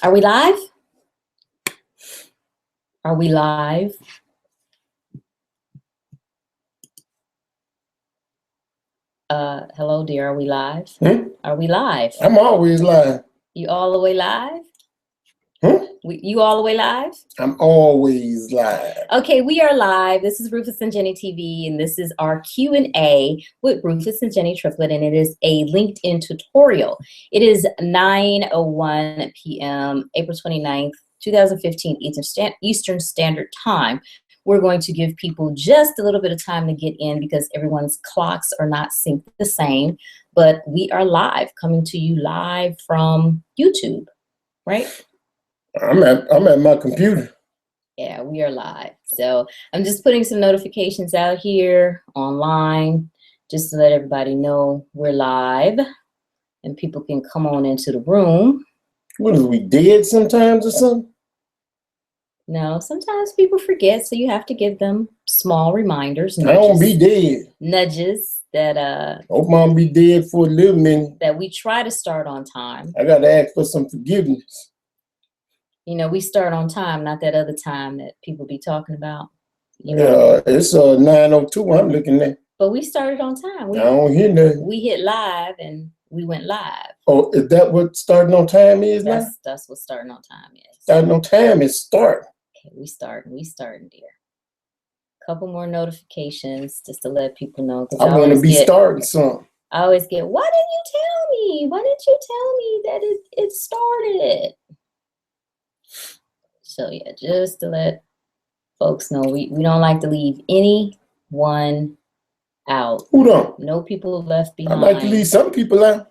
Are we live? Are we live? Hello, dear. Are we live? Are we live? I'm always live. You all the way live? You all the way live? I'm always live. Okay, we are live. This is Rufus and Jenny TV, and this is our Q&A with Rufus and Jenny Triplett, and it is a LinkedIn tutorial. It is 9:01 p.m., April 29th, 2015, Eastern Standard Time. We're going to give people just a little bit of time to get in because everyone's clocks are not synced the same, but we are live, coming to you live from YouTube, right? I'm at my computer. Yeah, we are live. So I'm just putting some notifications out here online just to let everybody know we're live and people can come on into the room. What is we dead sometimes or something? No, sometimes people forget, so you have to give them small reminders. I don't be dead. Nudges that hope Mom be dead for a little minute. That we try to start on time. I gotta ask for some forgiveness. You know, we start on time, not that other time that people be talking about. You know? Yeah, it's 9:02. I'm looking at. But we started on time. I don't hear nothing. We hit live and we went live. Oh, is that what starting on time is now? That's what starting on time is. Starting on time is start. Okay, we starting, dear. Couple more notifications just to let people know. I want to be starting something. I always get, why didn't you tell me? Why didn't you tell me that it started? So yeah, just to let folks know, we don't like to leave anyone out. Who don't? No people left behind. I like to leave some people out.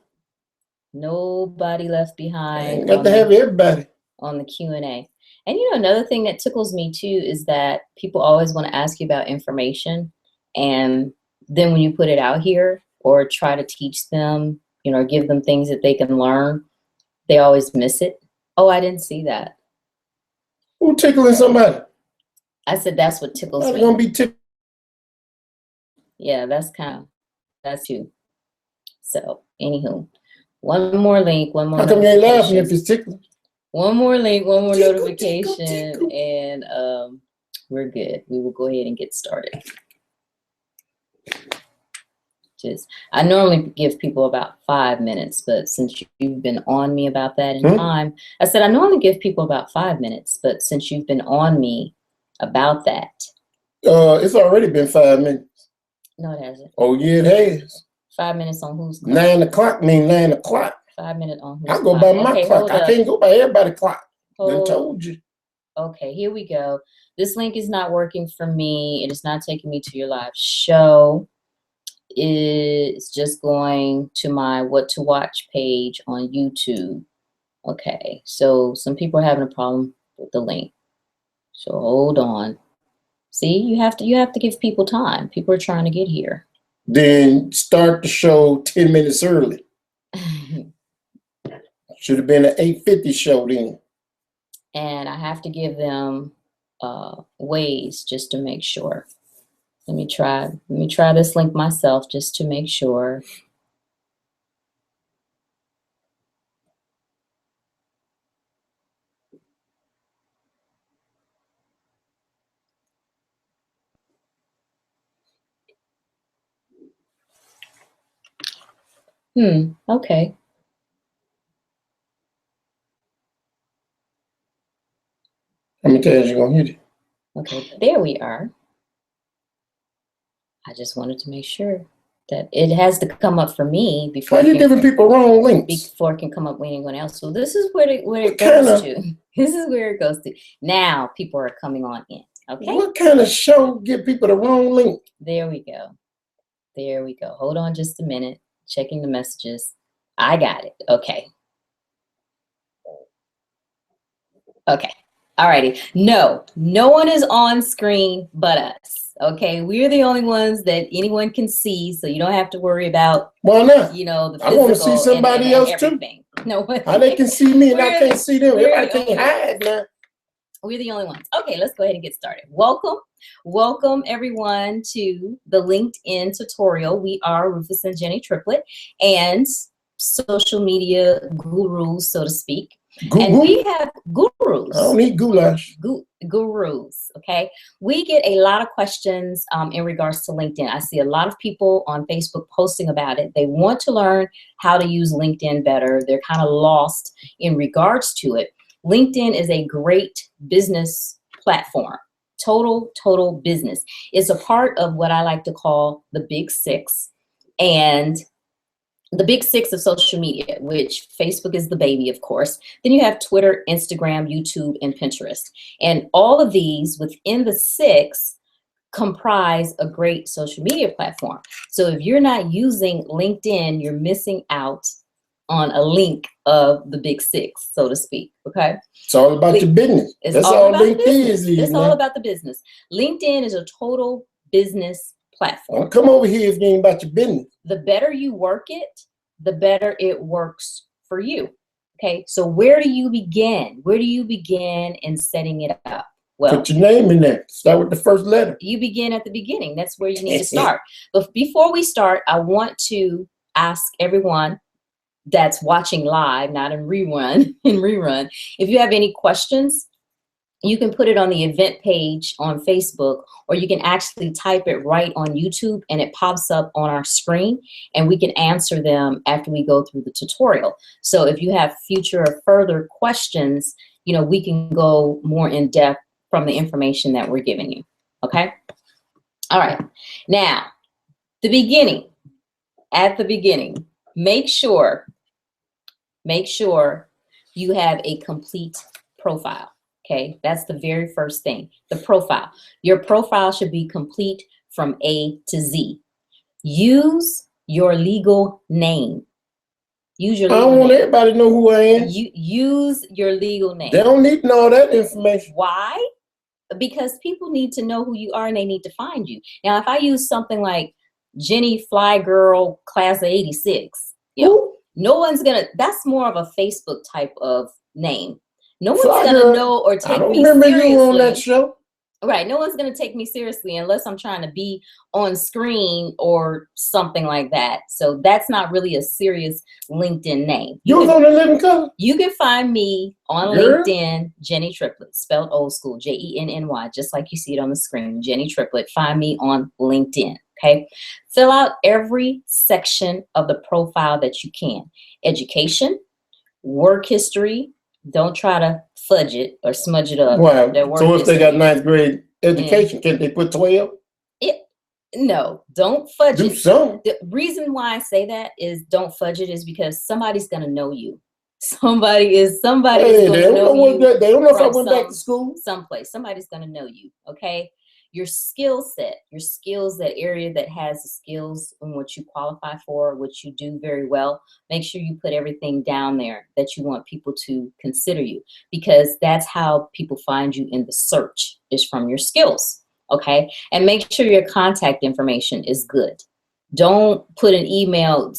Nobody left behind. Got to have everybody on the Q&A. And you know, another thing that tickles me too is that people always want to ask you about information, and then when you put it out here or try to teach them, you know, give them things that they can learn, they always miss it. Oh, I didn't see that. Who tickling somebody? I said that's what tickles me. I'm gonna be tickled. Yeah, that's you. So, anywho, one more link, one more. How come you ain't laughing if it's tickling? One more link, one more notification, and we're good. We will go ahead and get started. I normally give people about 5 minutes, but since you've been on me about that in time, I said I normally give people about 5 minutes, but since you've been on me about that. It's already been 5 minutes. No, it hasn't. Oh, yeah, it has. 5 minutes on whose clock? 9 o'clock mean 9 o'clock. 5 minutes on whose I go by my clock. I can't go by everybody's clock. I told you. Okay, here we go. This link is not working for me. It is not taking me to your live show. It's just going to my what to watch page on YouTube. Okay, so some people are having a problem with the link. So hold on. See, you have to give people time. People are trying to get here. Then start the show 10 minutes early. Should have been an 8:50 show then. And I have to give them ways just to make sure. Let me try this link myself just to make sure. Okay. How many times you gonna hit it? Okay, there we are. I just wanted to make sure that it has to come up for me before. Why are you giving people wrong links? Before it can come up with anyone else. So this is where it goes to. This is where it goes to. Now people are coming on in. Okay. What kind of show give people the wrong link? There we go. There we go. Hold on just a minute. Checking the messages. I got it. Okay. Okay. Alrighty. No one is on screen but us. Okay, we're the only ones that anyone can see, so you don't have to worry about. Why not? You know, the I want to see somebody else too. No, how they can see me and I can't see them? Everybody can't hide now. We're the only ones. Okay, let's go ahead and get started. Welcome everyone to the LinkedIn tutorial. We are Rufus and Jenny Triplett, and social media gurus, so to speak. And we have gurus. I don't need goulash. Gurus, okay? We get a lot of questions in regards to LinkedIn. I see a lot of people on Facebook posting about it. They want to learn how to use LinkedIn better. They're kind of lost in regards to it. LinkedIn is a great business platform. Total business. It's a part of what I like to call the big six. And the big six of social media, which Facebook is the baby, of course. Then you have Twitter, Instagram, YouTube, and Pinterest. And all of these within the six comprise a great social media platform. So if you're not using LinkedIn, you're missing out on a link of the big six, so to speak, okay? It's all about your business. That's all LinkedIn is. It's all about the business. LinkedIn is a total business platform. Don't come over here if you ain't about your business. The better you work it, the better it works for you. Okay, so where do you begin? Where do you begin in setting it up? Well, put your name in there. Start with the first letter. You begin at the beginning. That's where you need to start. But before we start, I want to ask everyone that's watching live, not in rerun, if you have any questions, you can put it on the event page on Facebook, or you can actually type it right on YouTube and it pops up on our screen, and we can answer them after we go through the tutorial. So if you have future or further questions, you know, we can go more in depth from the information that we're giving you. Okay? All right. Now, at the beginning, make sure you have a complete profile. Okay, that's the very first thing, the profile. Your profile should be complete from A to Z. Use your legal name. Use your legal name. I don't want everybody to know who I am. Use your legal name. They don't need to know that information. Why? Because people need to know who you are and they need to find you. Now, if I use something like Jenny Fly Girl Class of 86, you know, no one's gonna, that's more of a Facebook type of name. No one's gonna know or take me seriously. I don't remember you on that show. Right, no one's gonna take me seriously unless I'm trying to be on screen or something like that. So that's not really a serious LinkedIn name. You was on the Living Color. You can find me on LinkedIn, Jenny Triplett, spelled old school, Jenny, just like you see it on the screen, Jenny Triplett. Find me on LinkedIn. Okay, fill out every section of the profile that you can. Education, work history. Don't try to fudge it or smudge it up. Wow. So if they got 9th grade education, can they put 12? No, don't fudge it. Do some. The reason why I say that is don't fudge it is because somebody's gonna know you. Somebody is gonna know you. They don't know if I went back to school. Someplace. Somebody's gonna know you. Okay. Your skill set, your skills, that area that has the skills and what you qualify for, what you do very well, make sure you put everything down there that you want people to consider you, because that's how people find you in the search, is from your skills, okay? And make sure your contact information is good. Don't put an email,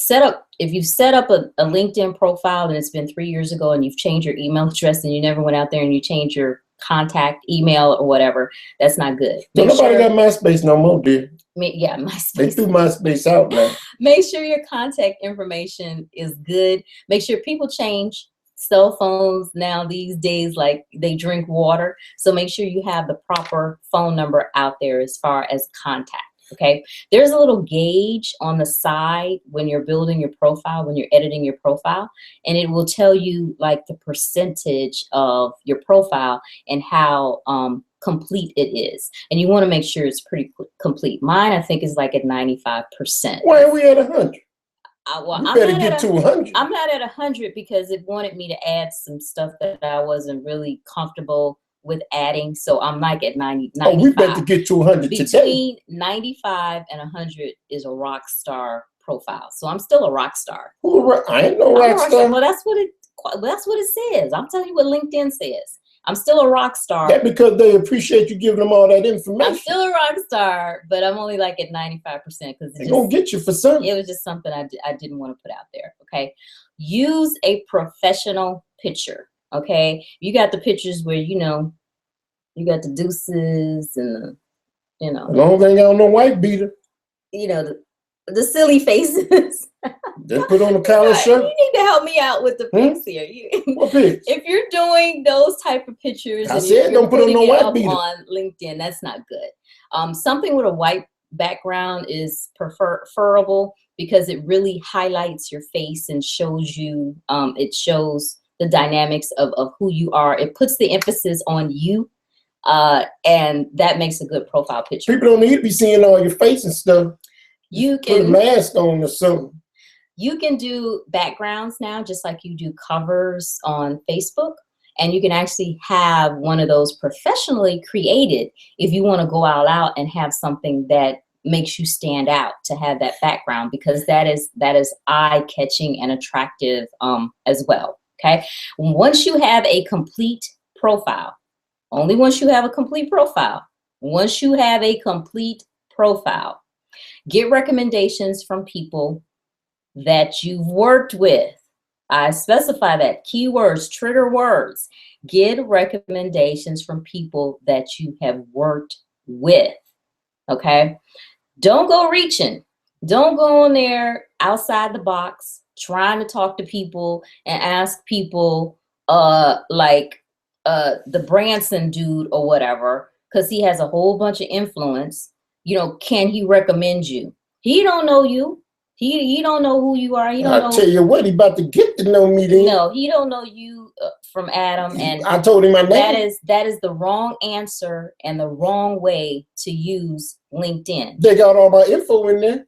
if you've set up a LinkedIn profile and it's been 3 years ago and you've changed your email address and you never went out there and you changed your contact email or whatever, that's not good. Nobody got MySpace no more, dear. Yeah, MySpace. They threw MySpace out now. Make sure your contact information is good. Make sure people change cell phones now these days like they drink water. So make sure you have the proper phone number out there as far as contact. Okay, there's a little gauge on the side when you're building your profile, when you're editing your profile, and it will tell you like the percentage of your profile and how complete it is. And you want to make sure it's pretty complete. Mine, I think, is like at 95%. Why are we at 100? Well, you better get to 100. I'm not at 100 because it wanted me to add some stuff that I wasn't really comfortable with adding, so I'm like at 90, 95. Oh, we better get to 100 today. Between 95 and 100 is a rock star profile, so I'm still a rock star. I ain't no rock star. Well, that's what it says. I'm telling you what LinkedIn says. I'm still a rock star. That's because they appreciate you giving them all that information. I'm still a rock star, but I'm only like at 95% because they're gonna get you for something. It was just something I didn't want to put out there. Okay, use a professional picture. Okay, you got the pictures where you got the deuces and As long as they ain't got no white beater. The silly faces. Just put on a collar shirt. You need to help me out with the pics here. What pics? If you're doing those type of pictures, I and said you're don't put on no putting it white up beater on LinkedIn, that's not good. Something with a white background is preferable because it really highlights your face and shows you, it shows the dynamics of who you are. It puts the emphasis on you, and that makes a good profile picture. People don't need to be seeing all your face and stuff. You Put can a mask on or something. You can do backgrounds now, just like you do covers on Facebook. And you can actually have one of those professionally created if you want to go all out and have something that makes you stand out, to have that background, because that is eye-catching and attractive as well. Okay. Once you have a complete profile, only once you have a complete profile, get recommendations from people that you've worked with. I specify that. Keywords, trigger words. Get recommendations from people that you have worked with. Okay? Don't go reaching. Don't go on there outside the box trying to talk to people and ask people like the Branson dude or whatever, because he has a whole bunch of influence. You know, can he recommend you? He don't know you. He don't know who you are. He don't know. I tell you what, he about to get to know me then. No, he don't know you from Adam. And I told him my name. That is the wrong answer and the wrong way to use LinkedIn. They got all my info in there.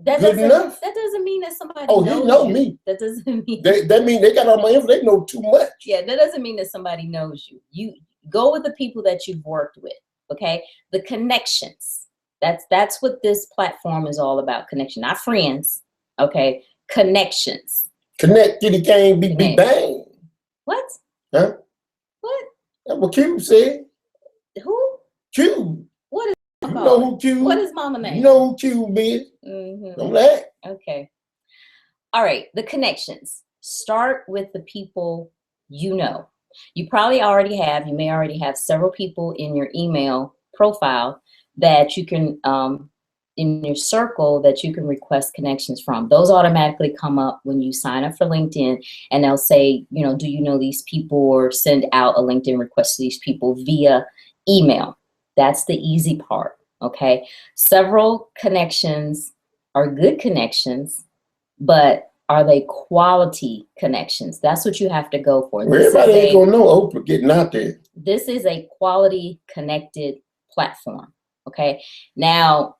That Good enough. That doesn't mean that somebody knows he know you. Me. That doesn't mean that mean they got all my info. They know too much. Yeah, that doesn't mean that somebody knows you. You go with the people that you've worked with. Okay, the connections. That's what this platform is all about. Connection, not friends. Okay, connections. Connect to the game, be bang. What? Huh? What? That's what Cube said. Who? Cube. What is? You know who Cube? What is Mama name? You know who Cube is. Don't laugh. Okay. All right. The connections. Start with the people you know. You probably already have. You may already have several people in your email profile that you can in your circle that you can request connections from. Those automatically come up when you sign up for LinkedIn, and they'll say, you know, do you know these people, or send out a LinkedIn request to these people via email. That's the easy part. Okay. Several connections are good connections, but are they quality connections? That's what you have to go for. Everybody ain't gonna know Oprah getting out there. This is a quality connected platform. Okay. Now,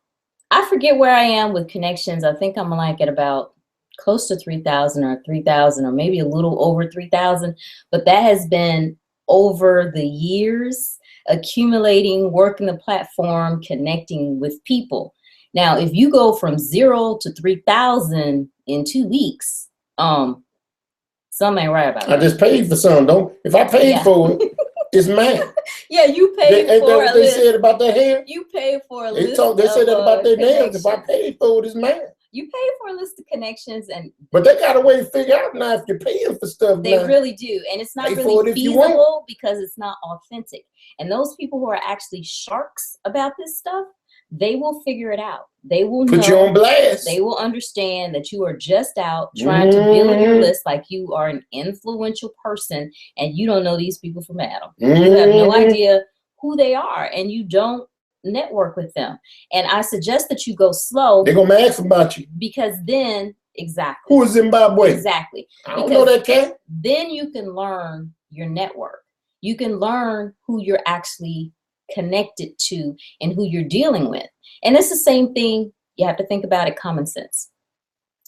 I forget where I am with connections. I think I'm like at about close to 3,000 or 3,000 or maybe a little over 3,000. But that has been over the years, accumulating, working the platform, connecting with people. Now, if you go from 0 to 3,000 in 2 weeks, something ain't right about that. I just paid for some, don't. If I paid for it, it's mine. Yeah, you paid ain't for that what they said about their hair? You paid for a they list. They said that about their nails. If I paid for it, it's mine. You paid for a list of connections, but they got a way to figure out now if you're paying for stuff. They really do, and it's not really feasible because it's not authentic. And those people who are actually sharks about this stuff, they will figure it out. They will put you on blast. They will understand that you are just out trying to build your list like you are an influential person, and you don't know these people from Adam. You have no idea who they are, and you don't network with them. And I suggest that you go slow. They're gonna ask about you, because then exactly. Who is Zimbabwe? Exactly. I don't know that cat. Then you can learn your network. You can learn who you're actually connected to and who you're dealing with. And it's the same thing. You have to think about it, common sense.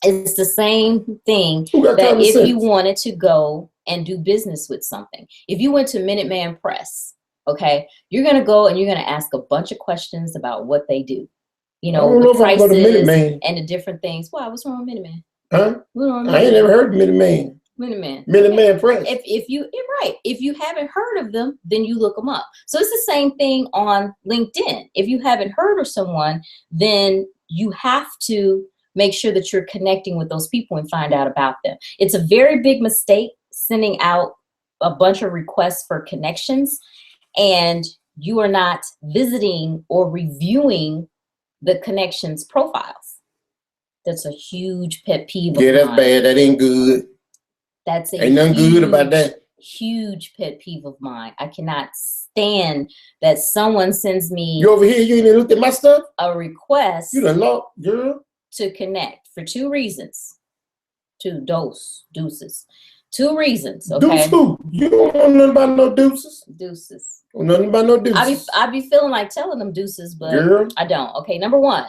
It's the same thing that if you wanted to go and do business with something. If you went to Minuteman Press, okay, you're going to go and you're going to ask a bunch of questions about what they do. You know, the prices and the different things. Why? What's wrong with Minuteman? Huh? I ain't never heard of Minuteman. Minuteman Press. If you haven't heard of them, then you look them up. So it's the same thing on LinkedIn. If you haven't heard of someone, then you have to make sure that you're connecting with those people and find out about them. It's a very big mistake sending out a bunch of requests for connections and you are not visiting or reviewing the connections profiles. That's a huge pet peeve. Yeah, that's bad. That ain't good. That's ain't nothing good about that. Huge pet peeve of mine. I cannot stand that someone sends me. You over here? You ain't looked at my stuff? A request. You done lost, girl. To connect for 2 reasons. Deuces. 2 reasons. Okay. Deuce who? You don't know nothing about no deuces. Deuces. Nothing about no deuces. I be feeling like telling them deuces, but girl. I don't. Okay. Number 1,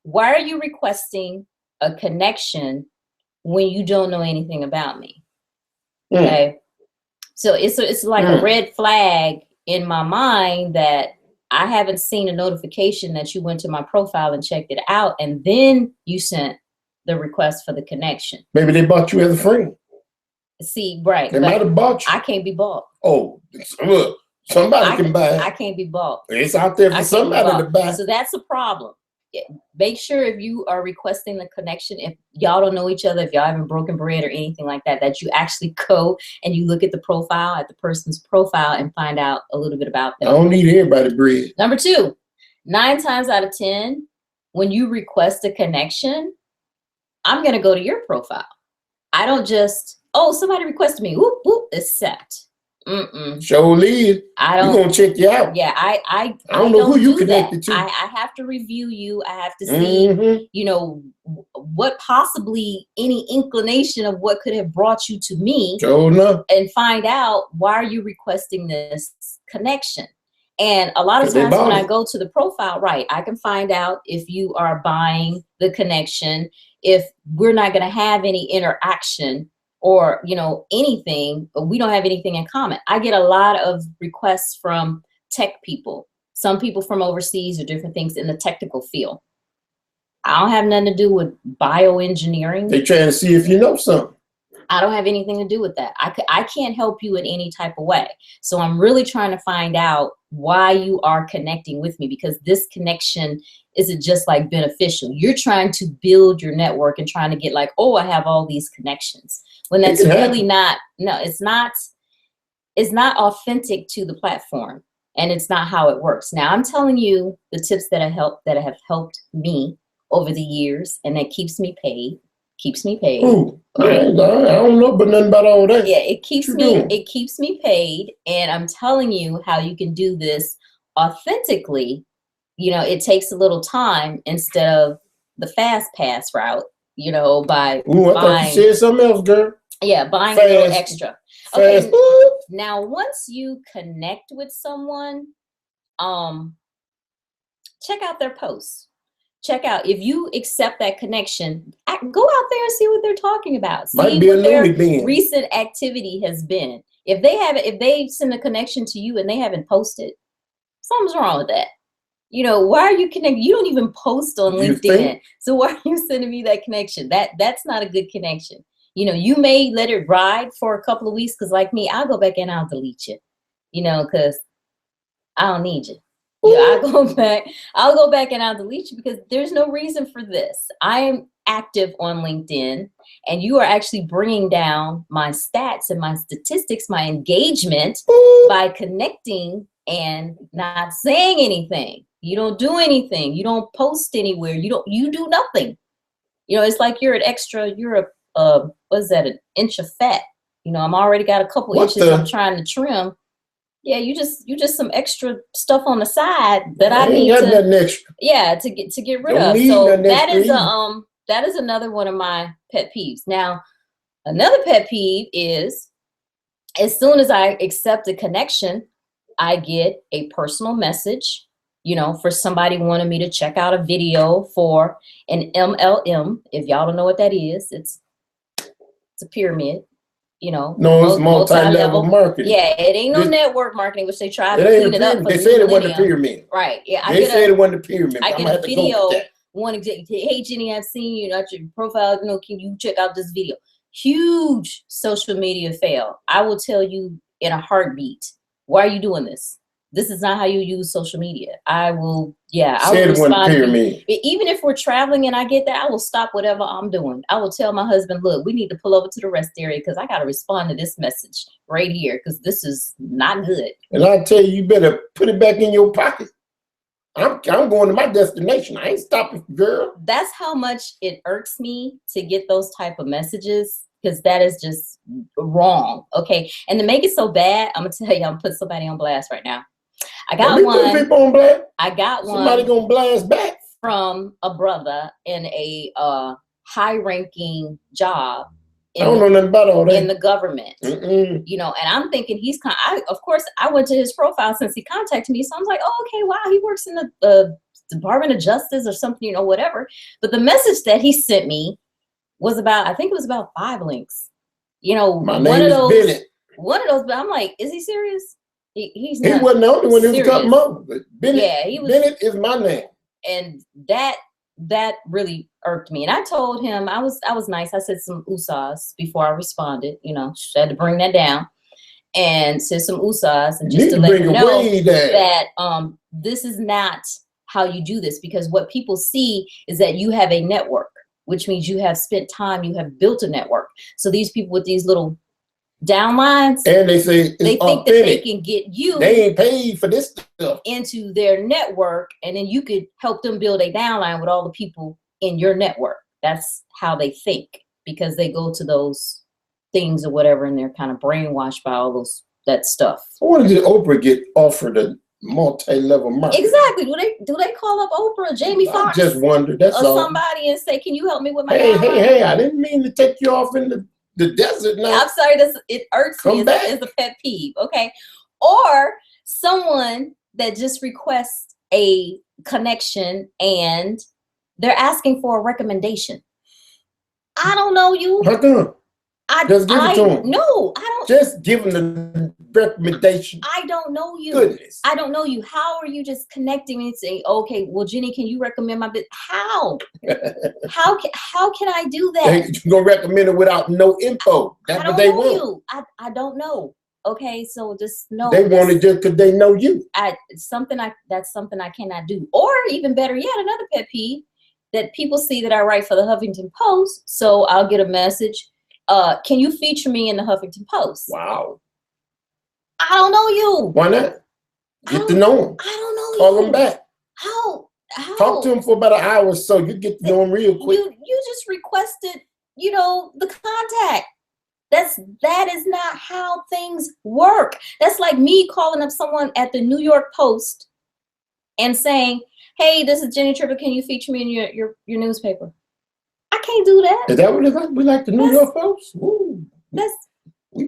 why are you requesting a connection when you don't know anything about me? Okay. So it's like a red flag in my mind that I haven't seen a notification that you went to my profile and checked it out, and then you sent the request for the connection. Maybe they bought you as a friend. See, right. They might have bought you. I can't be bought. Oh, look, somebody can buy it. I can't be bought. It's out there for somebody to buy. So that's a problem. Make sure if you are requesting the connection, if y'all don't know each other, if y'all haven't broken bread or anything like that, that you actually go and you look at the profile, at the person's profile, and find out a little bit about them. I don't need everybody bread. Number 2, 9 times out of 10, when you request a connection, I'm going to go to your profile. I don't just, oh, somebody requested me. Whoop, whoop, accept. Show lead. I don't. We're gonna check you out. Yeah, I don't know who you connected to. I have to review you. I have to see, you know, what possibly any inclination of what could have brought you to me, and find out why are you requesting this connection. And a lot of times when I go to the profile, right, I can find out if you are buying the connection, if we're not going to have any interaction, or, you know, anything, but we don't have anything in common. I get a lot of requests from tech people, some people from overseas or different things in the technical field. I don't have nothing to do with bioengineering. They're trying to see if you know something. I don't have anything to do with that. I can't help you in any type of way. So I'm really trying to find out why you are connecting with me, because this connection isn't just like beneficial. You're trying to build your network and trying to get like, oh, I have all these connections. When that's really not, no, it's not authentic to the platform, and it's not how it works. Now I'm telling you the tips that have helped me over the years, and that keeps me paid. Ooh, I don't know but nothing about all that. Yeah, it keeps me paid, and I'm telling you how you can do this authentically. You know, it takes a little time instead of the fast pass route, you know, by I thought you said something else, girl. Yeah, buying a little extra. Okay, now once you connect with someone, check out their posts. Check out, if you accept that connection, go out there and see what they're talking about. See what their recent activity has been. If they send a connection to you and they haven't posted, something's wrong with that. You know, why are you connected? You don't even post on LinkedIn. So why are you sending me that connection? That's not a good connection. You know, you may let it ride for a couple of weeks, because like me, I'll go back and I'll delete you, you know, because I don't need you. You know, I'll go back and I'll delete you, because there's no reason for this. I am active on LinkedIn, and you are actually bringing down my stats and my statistics, my engagement, by connecting and not saying anything. You don't do anything. You don't post anywhere. You do nothing. You know, it's like you're an inch of fat. You know, I'm already got a couple inches I'm trying to trim. Yeah, you just some extra stuff on the side that I need to get rid of. So that is another one of my pet peeves. Now, another pet peeve is, as soon as I accept a connection, I get a personal message, you know, for somebody wanting me to check out a video for an MLM. If y'all don't know what that is, it's a pyramid. You know, no, it's multi-level marketing. Yeah, it ain't no network marketing, which they try to clean it up. They said it wasn't a pyramid. Right. Yeah, they said it wasn't a pyramid. I get a video wanting to, hey Jenny, I've seen you at your profile. You know, can you check out this video? Huge social media fail. I will tell you in a heartbeat. Why are you doing this? This is not how you use social media. I will respond to you. Even if we're traveling and I get that, I will stop whatever I'm doing. I will tell my husband, look, we need to pull over to the rest area, because I got to respond to this message right here, because this is not good. And I tell you, you better put it back in your pocket. I'm going to my destination. I ain't stopping, girl. That's how much it irks me to get those type of messages, because that is just wrong. Okay. And to make it so bad, I'm gonna tell you, I'm gonna put somebody on blast right now. I got one. People on blast. I got one. Somebody gonna blast back from a brother in a high-ranking job. I don't know nothing about all that. In the government, you know, and I'm thinking he's of course, I went to his profile since he contacted me, so I was like, oh, okay, wow, he works in the Department of Justice or something, you know, whatever. But the message that he sent me was about, I think it was about 5 links. You know, one of those. But I'm like, is he serious? He wasn't the only one. There was a couple more. Bennett, yeah, he was. Bennett is my name. And that really irked me. And I told him, I was nice. I said some usas before I responded. You know, had to bring that down and said some usas, and just to let him know that this is not how you do this, because what people see is that you have a network, which means you have spent time, you have built a network. So these people with these little downlines, and they say they think that they can get you, they ain't paid for this stuff, into their network, and then you could help them build a downline with all the people in your network. That's how they think, because they go to those things or whatever, and they're kind of brainwashed by all that stuff. What did Oprah get offered a multi-level marketing? Exactly. Do they call up Oprah or Jamie Foxx? I just wonder. That's or all. Somebody, and say, can you help me with my hey, I didn't mean to take you off in the desert now. I'm sorry, it irks me. It's a pet peeve, okay? Or someone that just requests a connection and they're asking for a recommendation. I don't know you. How come? Just give it to them. No, I don't. Just give them the recommendation. I don't know you. Goodness. I don't know you. How are you just connecting me and saying, okay, well, Jenny, can you recommend my business? How? how can I do that? You're going to recommend it without no info. That's what they want. I don't know. Okay, so just know. They want it just because they know you. That's something I cannot do. Or even better yet, another pet peeve that people see that I write for the Huffington Post. So I'll get a message. Can you feature me in the Huffington Post? Wow. I don't know you. Why not? Get to know them. I don't know you. Call them back. How? Talk to them for about an hour or so. You get to know them real quick. You just requested, you know, the contact. That is not how things work. That's like me calling up someone at the New York Post and saying, hey, this is Jenny Triplett. Can you feature me in your newspaper? I can't do that. Is that what it's like? We like the New York Post? Ooh.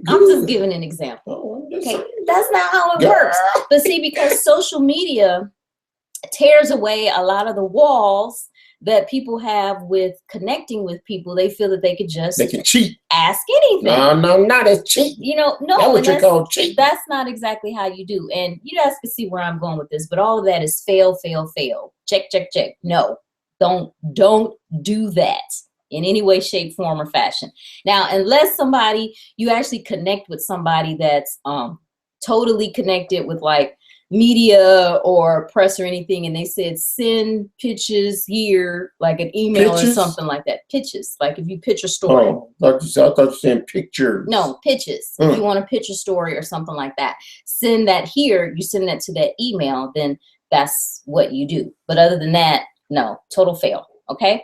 I'm just giving an example. Okay, that's not how it works. But see, because social media tears away a lot of the walls that people have with connecting with people, they feel that they can cheat, ask anything. No, not as cheat. You know, no, that's what you call cheat. That's not exactly how you do. And you guys can see where I'm going with this, but all of that is fail. Check. No, don't do that in any way, shape, form, or fashion. Now, unless you actually connect with somebody that's totally connected with like media or press or anything, and they said send pitches here, like an email or something like that. Pitches, like if you pitch a story. Oh, I thought you said pictures. No, pitches. If you want to pitch a story or something like that, send that here. You send that to that email, then that's what you do. But other than that, no, total fail. Okay.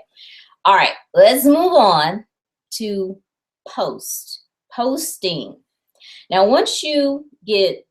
All right, let's move on to posting. Now, once you get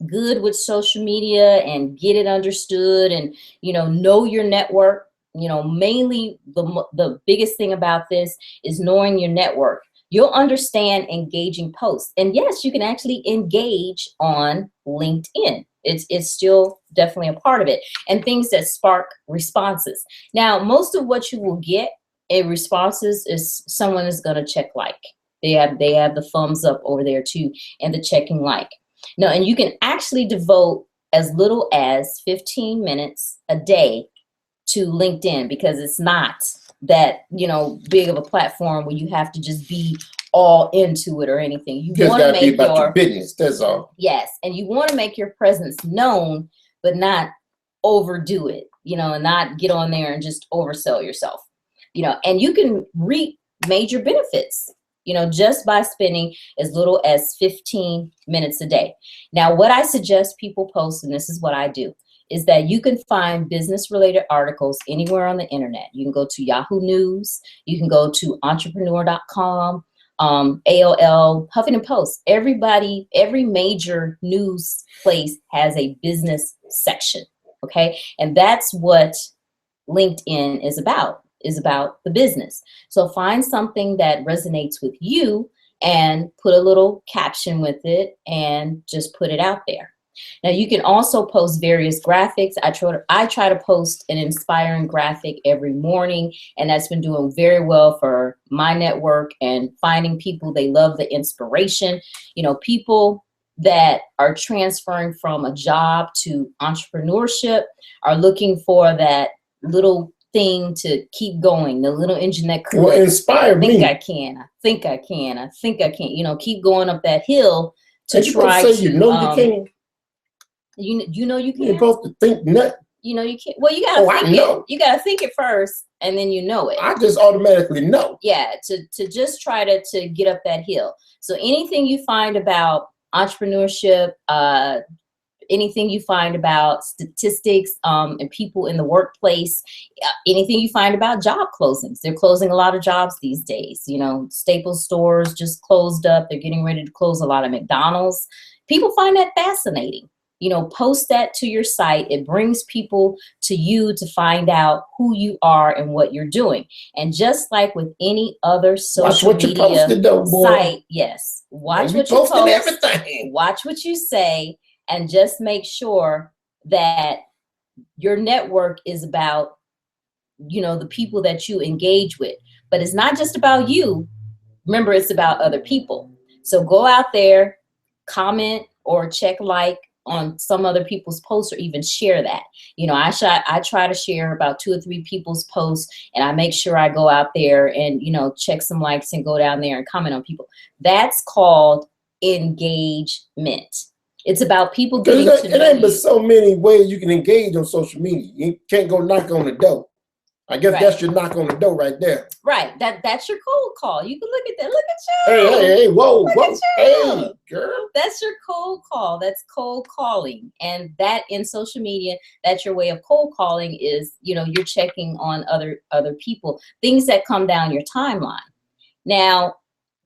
good with social media and get it understood and, you know your network, mainly the biggest thing about this is knowing your network. You'll understand engaging posts. And yes, you can actually engage on LinkedIn. It's still definitely a part of it. And things that spark responses. Now, most of what you will get in responses is someone is going to check like. They have the thumbs up over there too, and the checking like. No, and you can actually devote as little as 15 minutes a day to LinkedIn, because it's not that, big of a platform where you have to just be all into it or anything. You want to make your business, that's all. Yes, and you want to make your presence known, but not overdo it, and not get on there and just oversell yourself. And you can reap major benefits, just by spending as little as 15 minutes a day. Now, what I suggest people post, and this is what I do, is that you can find business-related articles anywhere on the internet. You can go to Yahoo News, you can go to entrepreneur.com, AOL, Huffington Post. Every major news place has a business section, okay? And that's what LinkedIn is about the business. So find something that resonates with you and put a little caption with it and just put it out there. Now you can also post various graphics. I try to post an inspiring graphic every morning, and that's been doing very well for my network and finding people. They love the inspiration. You know, people that are transferring from a job to entrepreneurship are looking for that little thing to keep going, the little engine that could inspire me. I think I can, you know, keep going up that hill to try to, you can. You know you can. You're supposed to think nothing. You know you can't. Well, you gotta think it. You gotta think it first, and then you know it. I just automatically know. Yeah, to just try to get up that hill. So anything you find about entrepreneurship, anything you find about statistics and people in the workplace, anything you find about job closings. They're closing a lot of jobs these days. You know, Staples stores just closed up. They're getting ready to close a lot of McDonald's. People find that fascinating. You know, post that to your site. It brings people to you to find out who you are and what you're doing. And just like with any other social media site, yes, watch what you post, everything. Watch what you say, and just make sure that your network is about, you know, the people that you engage with. But it's not just about you. Remember, it's about other people. So go out there, comment or check like on some other people's posts, or even share that. You know, I try to share about 2 or 3 people's posts, and I make sure I go out there and, you know, check some likes and go down there and comment on people. That's called engagement. It's about people getting to know you. It ain't but so many ways you can engage on social media. You can't go knock on the door. I guess that's your knock on the door right there. Right. That's your cold call. You can look at that. Look at you. Hey, whoa. Hey, girl. That's your cold call. That's cold calling. And that in social media, that's your way of cold calling is, you know, you're checking on other people, things that come down your timeline. Now,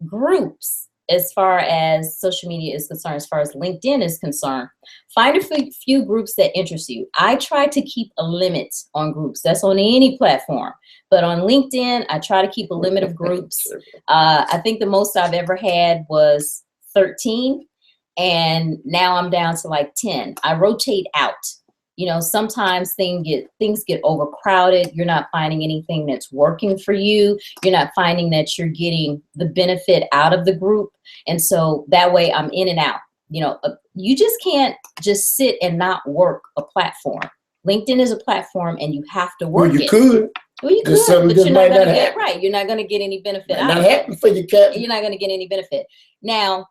groups, as far as social media is concerned, as far as LinkedIn is concerned, find a few groups that interest you. I try to keep a limit on groups. That's on any platform. But on LinkedIn, I try to keep a limit of groups. I think the most I've ever had was 13. And now I'm down to like 10. I rotate out. You know, sometimes things get overcrowded. You're not finding anything that's working for you. You're not finding that you're getting the benefit out of the group. And so that way I'm in and out. You know, you just can't just sit and not work a platform. LinkedIn is a platform and you have to work it. Well, you could, but you're not going to get right. You're not going to get any benefit out of it. For you, Captain. You're not going to get any benefit. Now,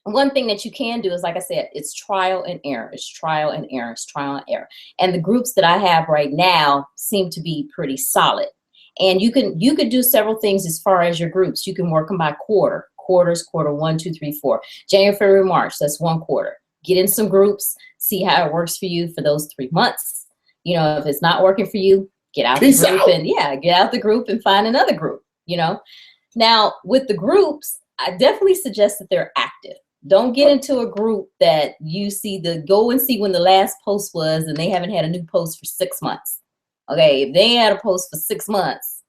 one thing that you can do is, like I said, it's trial and error. It's trial and error. It's trial and error. And the groups that I have right now seem to be pretty solid. And you could do several things as far as your groups. You can work them by quarters, quarter 1, 2, 3, 4. January, February, March, that's 1 quarter. Get in some groups, see how it works for you for those 3 months. You know, if it's not working for you, get out the group and get out the group and find another group, you know. Now, with the groups, I definitely suggest that they're active. Don't get into a group that you go and see when the last post was and they haven't had a new post for 6 months. Okay, if they ain't had a post for 6 months,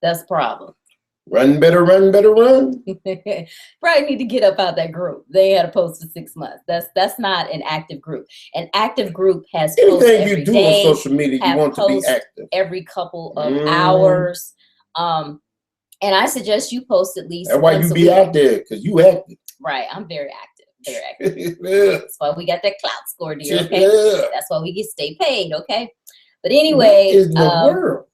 that's a problem. Run, better run, better run. Probably need to get up out that group. They had a post for 6 months. That's not an active group. An active group has posts every you do day, on social media, you want to be active. Every couple of hours. And I suggest you post at least. That's why you be out there, because you active. Right, I'm very active. Very active. That's why we got that clout score, dear. Okay, that's why we stay paid. Okay, but anyway, what is the world?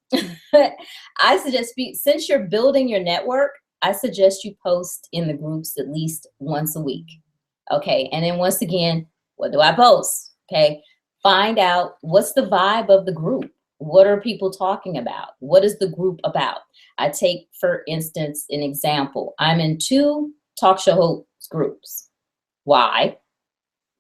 I suggest, since you're building your network, I suggest you post in the groups at least once a week. Okay, and then once again, what do I post? Okay, find out what's the vibe of the group. What are people talking about? What is the group about? I take, for instance, an example. I'm in 2 talk show host groups. Why?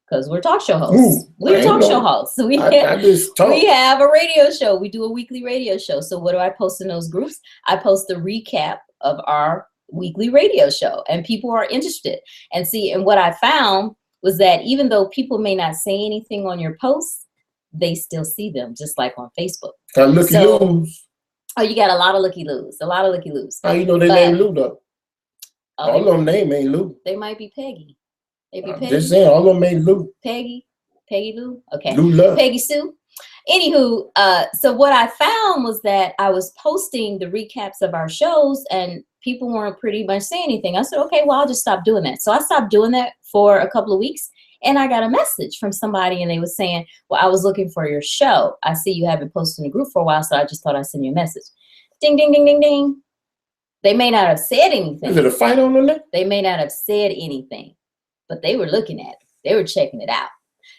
because we're talk show hosts. We're talk show hosts. We have a radio show. We do a weekly radio show. So what do I post in those groups? I post the recap of our weekly radio show, and people are interested. And what I found was that even though people may not say anything on your posts, they still see them, just like on Facebook. Oh, you got a lot of looky-loos. How you know they name Lou though? All of them name ain't Lou. They might be Peggy. They be Peggy. Just saying, all of them ain't Lou. Peggy Lou. Okay. Lou Love. Peggy Sue. Anywho, so what I found was that I was posting the recaps of our shows, and people weren't pretty much saying anything. I said, okay, well, I'll just stop doing that. So I stopped doing that for a couple of weeks, and I got a message from somebody, and they were saying, well, I was looking for your show. I see you haven't posted in the group for a while, so I just thought I'd send you a message. Ding, ding, ding, ding, ding. They may not have said anything. Is it a fight on the net? They may not have said anything, but they were looking at it. They were checking it out.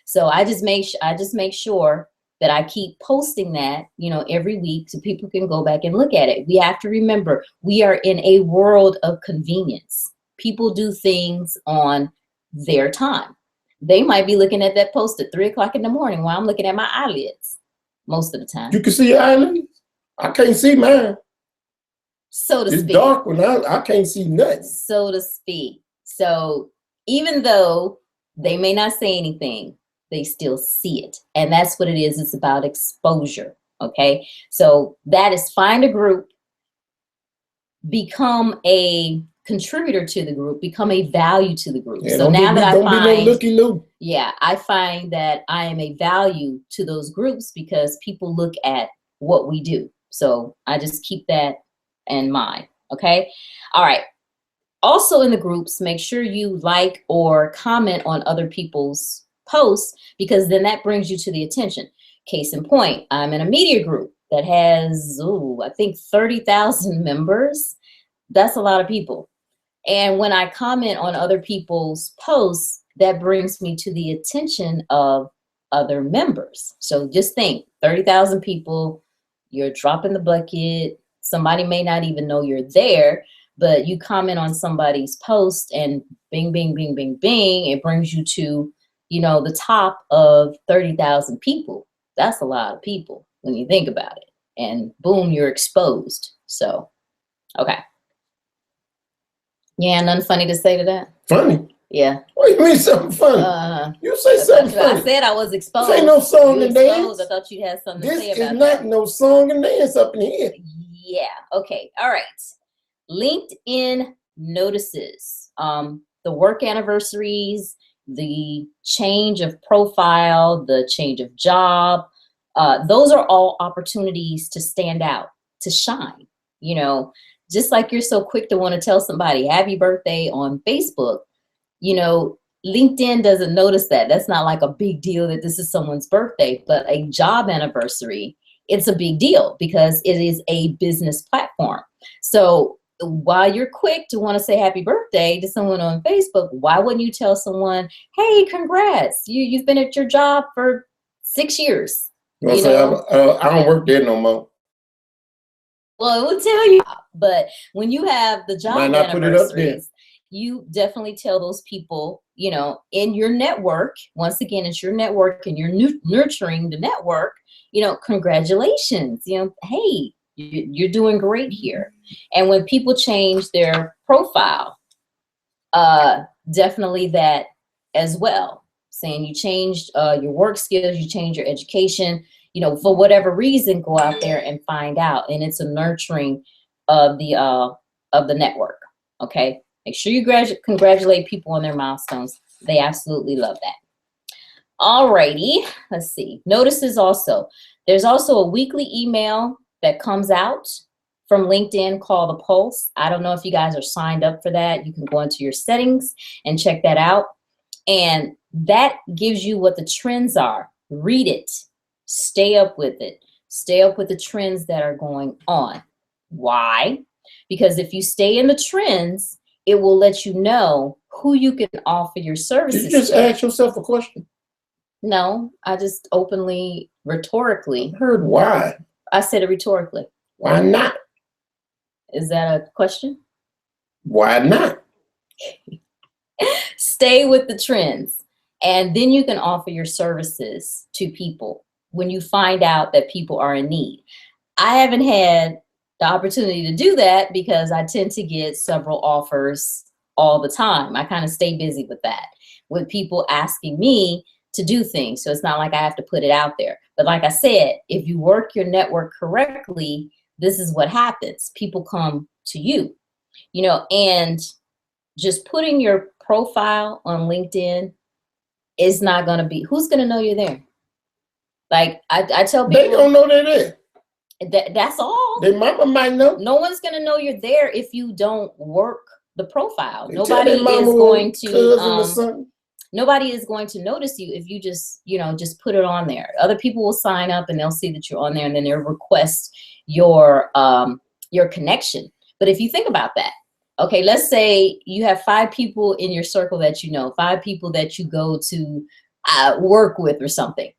So I just make sure that I keep posting that, every week so people can go back and look at it. We have to remember, we are in a world of convenience. People do things on their time. They might be looking at that post at 3 o'clock in the morning while I'm looking at my eyelids most of the time. You can see your eyelids? I can't see mine. So to speak. It's dark when I can't see nothing. So to speak. So even though they may not say anything, they still see it. And that's what it is. It's about exposure. Okay. So that is, find a group, become a contributor to the group, become a value to the group. Yeah, so now that I find that I am a value to those groups because people look at what we do. So I just keep that in mind. Okay. All right. Also in the groups, make sure you like or comment on other people's posts, because then that brings you to the attention. Case in point, I'm in a media group that has, I think 30,000 members. That's a lot of people. And when I comment on other people's posts, that brings me to the attention of other members. So just think, 30,000 people, you're dropping the bucket. Somebody may not even know you're there, but you comment on somebody's post and bing, bing, bing, bing, bing, it brings you to, the top of 30,000 people. That's a lot of people when you think about it. And boom, you're exposed. So, okay. Yeah, nothing funny to say to that? Funny? Yeah. What do you mean something funny? You say something funny. I said I was exposed. This ain't no song and dance. I thought you had something to say about that. This is not no song and dance up in here. Yeah. Okay. All right. LinkedIn notices, the work anniversaries, the change of profile, the change of job. Those are all opportunities to stand out, to shine. Just like you're so quick to want to tell somebody happy birthday on Facebook, LinkedIn doesn't notice that. That's not like a big deal that this is someone's birthday, but a job anniversary, it's a big deal because it is a business platform. So while you're quick to want to say happy birthday to someone on Facebook, why wouldn't you tell someone, hey, congrats, you've been at your job for 6 years? I don't work there no more. Well, it will tell you, but when you have the job anniversaries, you definitely tell those people, in your network. Once again, it's your network and you're nurturing the network, congratulations, hey, you're doing great here. And when people change their profile, definitely that as well, saying you changed your work skills, you changed your education, for whatever reason, go out there and find out. And it's a nurturing of the network. Okay. Make sure you congratulate people on their milestones. They absolutely love that. All righty. Let's see. Notices also. There's also a weekly email that comes out from LinkedIn called The Pulse. I don't know if you guys are signed up for that. You can go into your settings and check that out. And that gives you what the trends are. Read it. Stay up with it. Stay up with the trends that are going on. Why? Because if you stay in the trends, it will let you know who you can offer your services to. Did you just ask yourself a question? No, I just openly, rhetorically. I heard why. I said it rhetorically. Why not? Is that a question? Why not? Stay with the trends. And then you can offer your services to people when you find out that people are in need. I haven't had the opportunity to do that because I tend to get several offers all the time. I kind of stay busy with that, with people asking me to do things. So it's not like I have to put it out there. But like I said, if you work your network correctly, this is what happens. People come to you, you know, and just putting your profile on LinkedIn is not going to be, who's going to know you're there? Like I tell people, they don't know they're there. That's all. Their mama might know. No one's going to know you're there if you don't work the profile. They Nobody is going to nobody is going to notice you if you just, you know, just put it on there. Other people will sign up and they'll see that you're on there, and then they'll request your connection. But if you think about that, okay, let's say you have 5 people in your circle that you know, 5 people that you go to work with or something.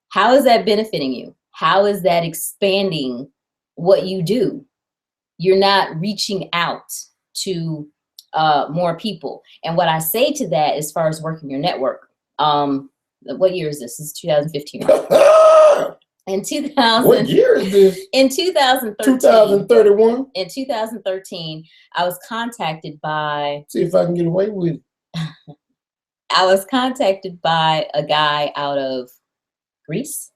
How is that benefiting you? How is that expanding what you do? You're not reaching out to more people. And what I say to that, as far as working your network, what year is this? This is 2015, right? In 2000, what year is this? In 2013. 2031. In 2013, I was contacted by. See if I can get away with it. I was contacted by a guy out of Greece.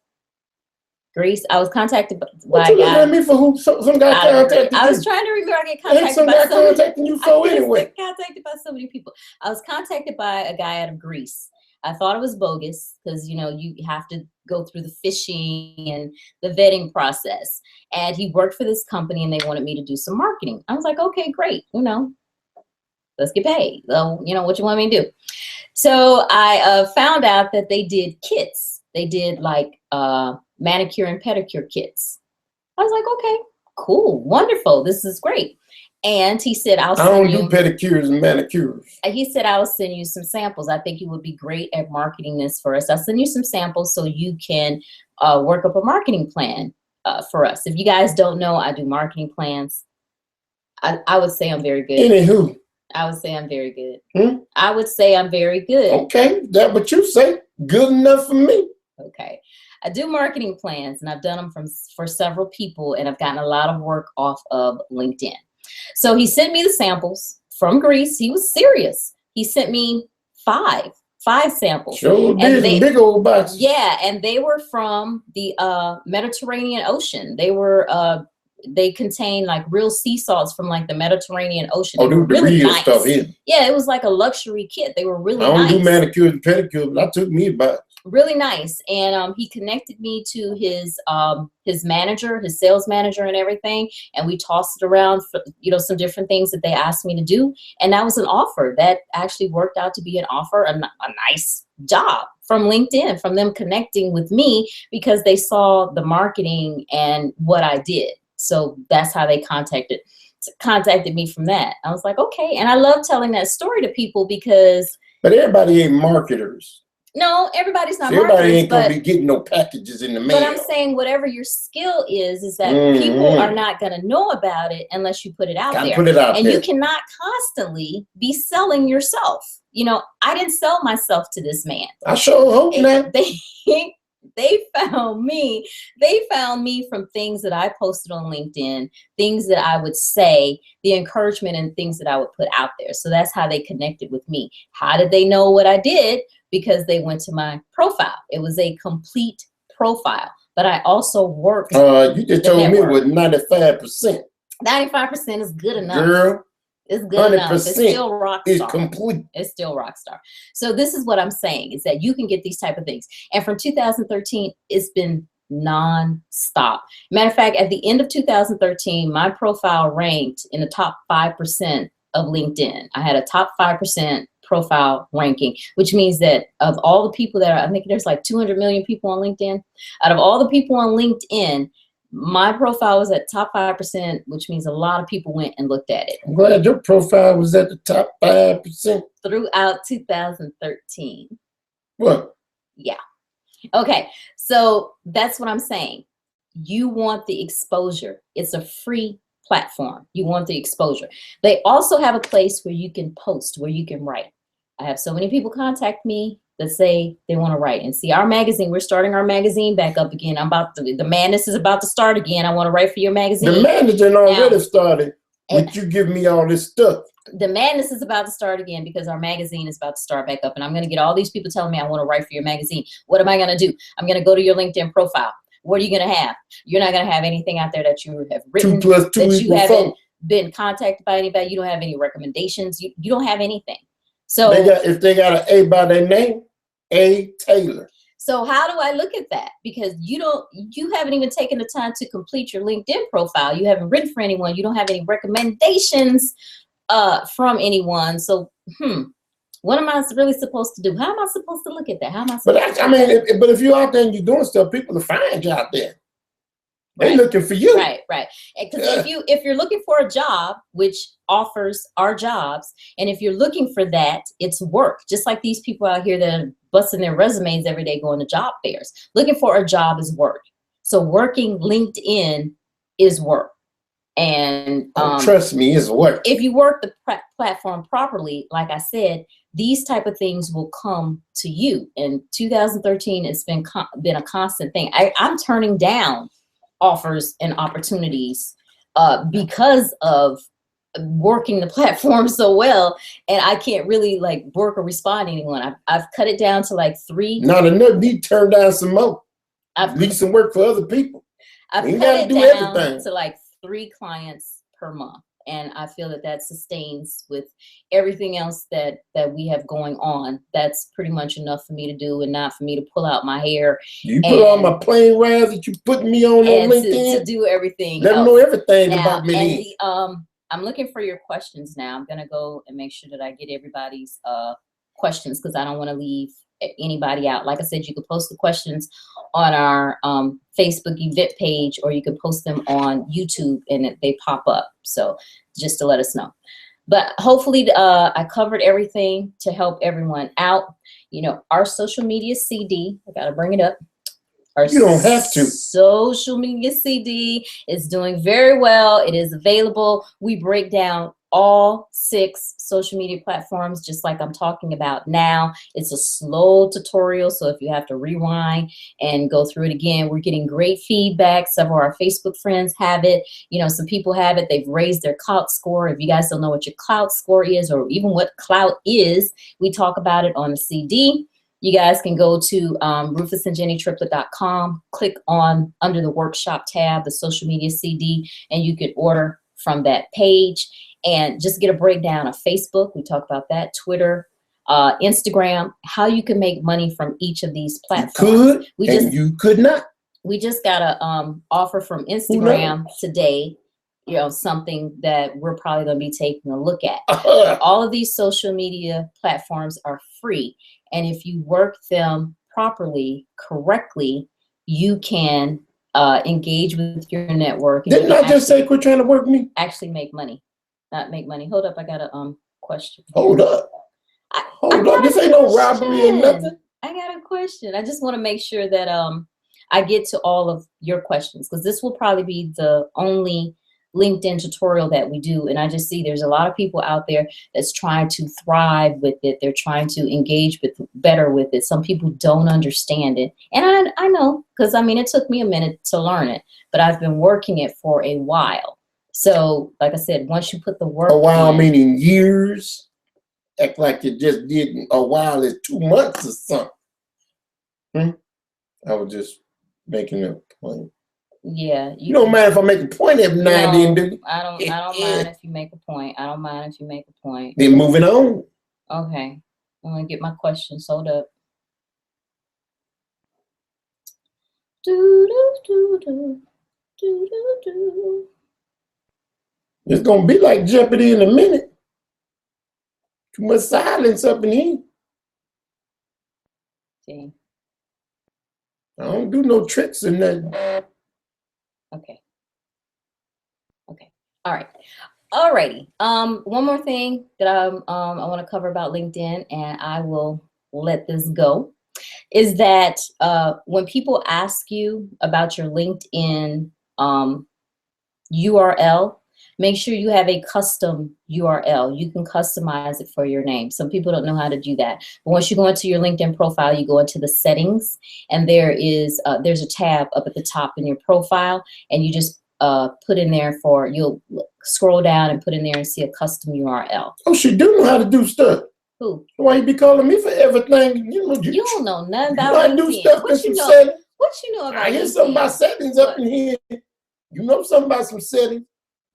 I was contacted by a guy. At me for who? Some guy contacted you. I was trying to remember. I get contacted some by guy contacting you for anyway. Contacted by so many people. I was contacted by a guy out of Greece. I thought it was bogus because, you know, you have to go through the fishing and the vetting process. And he worked for this company and they wanted me to do some marketing. I was like, okay, great. You know, let's get paid. So, you know, what you want me to do? So I found out that they did kits. They did like manicure and pedicure kits. I was like, okay, cool, wonderful. This is great. And he said, I don't do pedicures and manicures. He said, I'll send you some samples. I think you would be great at marketing this for us. I'll send you some samples so you can work up a marketing plan for us. If you guys don't know, I do marketing plans. I would say I'm very good. Anywho. I would say I'm very good. I would say I'm very good. Okay, that's what you say. Good enough for me. Okay. I do marketing plans, and I've done them for several people, and I've gotten a lot of work off of LinkedIn. So he sent me the samples from Greece. He was serious. He sent me five samples. Sure, big old boxes. Yeah, and they were from the Mediterranean Ocean. They contain like real sea salts from like the Mediterranean Ocean. Oh, they were really nice stuff in. Yeah, it was like a luxury kit. They were really nice. I don't do manicures and pedicures, but I took me a box. Really nice. And he connected me to his manager, his sales manager and everything. And we tossed it around for, you know, some different things that they asked me to do. And that was an offer that actually worked out to be an offer, a nice job from LinkedIn, from them connecting with me because they saw the marketing and what I did. So that's how they contacted me from that. I was like, okay. And I love telling that story to people because. But everybody ain't marketers. No, everybody's not marketers. Everybody ain't going to be getting no packages in the mail. But I'm saying whatever your skill is that people are not going to know about it unless you put it out there. Put it out and there. You cannot constantly be selling yourself. You know, I didn't sell myself to this man. I sure hope not. They found me. They found me from things that I posted on LinkedIn, things that I would say, the encouragement and things that I would put out there. So that's how they connected with me. How did they know what I did? Because they went to my profile. It was a complete profile. But I also worked. You just told me it was 95%. 95% is good enough. Girl. It's good enough. It's still rock star. It's complete. It's still rock star. So this is what I'm saying is that you can get these type of things. And from 2013, it's been non-stop. Matter of fact, at the end of 2013, my profile ranked in the top 5% of LinkedIn. I had a top 5% profile ranking, which means that of all the people that I think there's like 200 million people on LinkedIn. Out of all the people on LinkedIn, my profile was at top 5%, which means a lot of people went and looked at it. I'm glad your profile was at the top 5%. Throughout 2013. What? Yeah. Okay. So that's what I'm saying. You want the exposure. It's a free platform. You want the exposure. They also have a place where you can post, where you can write. I have so many people contact me that say they want to write. And see, our magazine, we're starting our magazine back up again. The madness is about to start again. I want to write for your magazine. The madness already started. Would you give me all this stuff? The madness is about to start again because our magazine is about to start back up. And I'm going to get all these people telling me I want to write for your magazine. What am I going to do? I'm going to go to your LinkedIn profile. What are you going to have? You're not going to have anything out there that you have written, 2 + 2 that you haven't 4. been contacted by anybody. You don't have any recommendations. You don't have anything. So if they got an A by their name, A. Taylor. So how do I look at that? Because you haven't even taken the time to complete your LinkedIn profile. You haven't written for anyone. You don't have any recommendations from anyone. So, what am I really supposed to do? How am I supposed to look at that? How am I supposed to but if you're out there and you're doing stuff, people will find you out there. They're looking for you. Right. Because if you're looking for a job, which offers our jobs, and if you're looking for that, it's work. Just like these people out here that are busting their resumes every day going to job fairs. Looking for a job is work. So working LinkedIn is work. And trust me, it's work. If you work the platform properly, like I said, these type of things will come to you. In 2013, it's been a constant thing. I'm turning down offers and opportunities because of working the platform so well, and I can't really like work or respond to anyone. I've cut it down to like 3. Not enough. Need to turn down some more. Need some work for other people. I've cut it down to like 3 clients per month, and I feel that sustains with everything else that we have going on. That's pretty much enough for me to do, and not for me to pull out my hair. You put on my plane rides that you putting me on LinkedIn to do everything. Let them know everything about me. I'm looking for your questions now. I'm gonna go and make sure that I get everybody's questions because I don't want to leave anybody out. Like I said, you could post the questions on our Facebook event page, or you can post them on YouTube and they pop up. So just to let us know. But hopefully I covered everything to help everyone out. You know, our social media CD, I gotta bring it up. You don't have to. Social media CD is doing very well. It is available. We break down all 6 social media platforms, just like I'm talking about now. It's a slow tutorial, so if you have to rewind and go through it again, we're getting great feedback. Several of our Facebook friends have it. You know, some people have it. They've raised their clout score. If you guys don't know what your clout score is, or even what clout is, we talk about it on the CD. You guys can go to rufusandjennytriplett.com, click on under the workshop tab, the social media CD, and you can order from that page and just get a breakdown of Facebook. We talk about that, Twitter, Instagram, how you can make money from each of these platforms. You could not. We just got a offer from Instagram today. You know, something that we're probably going to be taking a look at. All of these social media platforms are free. And if you work them properly, correctly, you can engage with your network. Didn't I just say quit trying to work me? Actually make money. Not make money. Hold up, I got a question. Hold up. Hold up. This ain't no robbery or nothing. I got a question. I just want to make sure that I get to all of your questions, because this will probably be the only LinkedIn tutorial that we do. And I just see there's a lot of people out there that's trying to thrive with it. They're trying to engage better with it. Some people don't understand it. And I know, because I mean, it took me a minute to learn it, but I've been working it for a while. So like I said, once you put the work a while in, meaning years, act like you just did a while is 2 months or something. I was just making a point. Yeah. You don't mind if I make a point every now and then, do you? I don't mind if you make a point. I don't mind if you make a point. Then moving on. Okay. I'm going to get my questions. Hold up. It's going to be like Jeopardy in a minute. Too much silence up in here. See. I don't do no tricks in that. Okay. Okay. All right. Alrighty. One more thing that I want to cover about LinkedIn, and I will let this go, is that when people ask you about your LinkedIn URL, Make sure you have a custom URL. You can customize it for your name. Some people don't know how to do that. But once you go into your LinkedIn profile, you go into the settings, and there's a tab up at the top in your profile, and you just put in there you'll scroll down and put in there and see a custom URL. Oh, she do know how to do stuff. Who? Why you be calling me for everything? You don't know nothing about LinkedIn. do stuff what you know? Settings. What you know about I hear LinkedIn? something about settings up in here. You know something about some settings?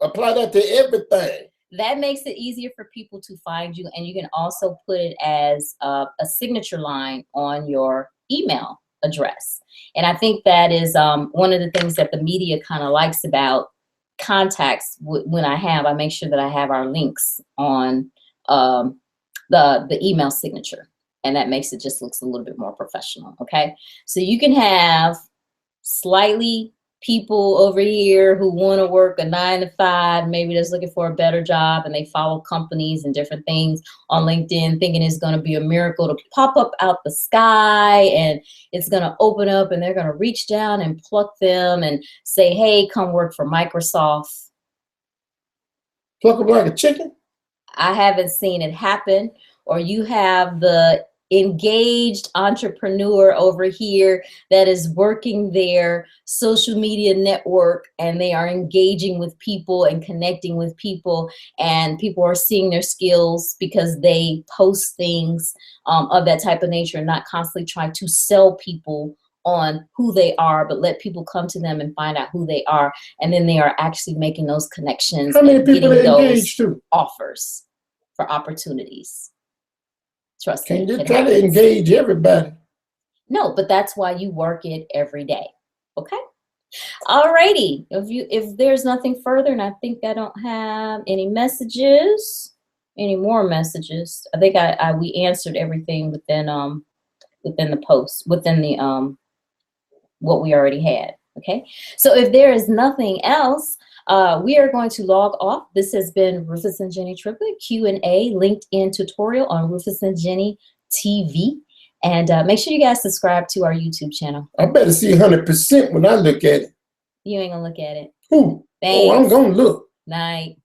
Apply that to everything. That makes it easier for people to find you, and you can also put it as a signature line on your email address. And I think that is one of the things that the media kind of likes about contacts. When I make sure that I have our links on the email signature, and that makes it just looks a little bit more professional. Okay, so you can have slightly people over here who want to work a 9-to-5, maybe just looking for a better job, and they follow companies and different things on LinkedIn, thinking it's going to be a miracle to pop up out the sky and it's going to open up and they're going to reach down and pluck them and say, hey, come work for Microsoft. Pluck them like a chicken? I haven't seen it happen. Or you have the engaged entrepreneur over here that is working their social media network, and they are engaging with people and connecting with people, and people are seeing their skills because they post things of that type of nature, and not constantly try to sell people on who they are, but let people come to them and find out who they are, and then they are actually making those connections. How many and people getting are those engaged to? offers for opportunities. Trust me. Can't just try to engage everybody. No, but that's why you work it every day. Okay. Alrighty. If there's nothing further, and I think I don't have any more messages. I think we answered everything within the post, within the what we already had. Okay. So if there is nothing else, we are going to log off. This has been Rufus and Jenny Triplett Q&A LinkedIn tutorial on Rufus and Jenny TV. And make sure you guys subscribe to our YouTube channel. I better see 100% when I look at it. You ain't gonna look at it. Who? Thanks. Oh, I'm gonna look. Night.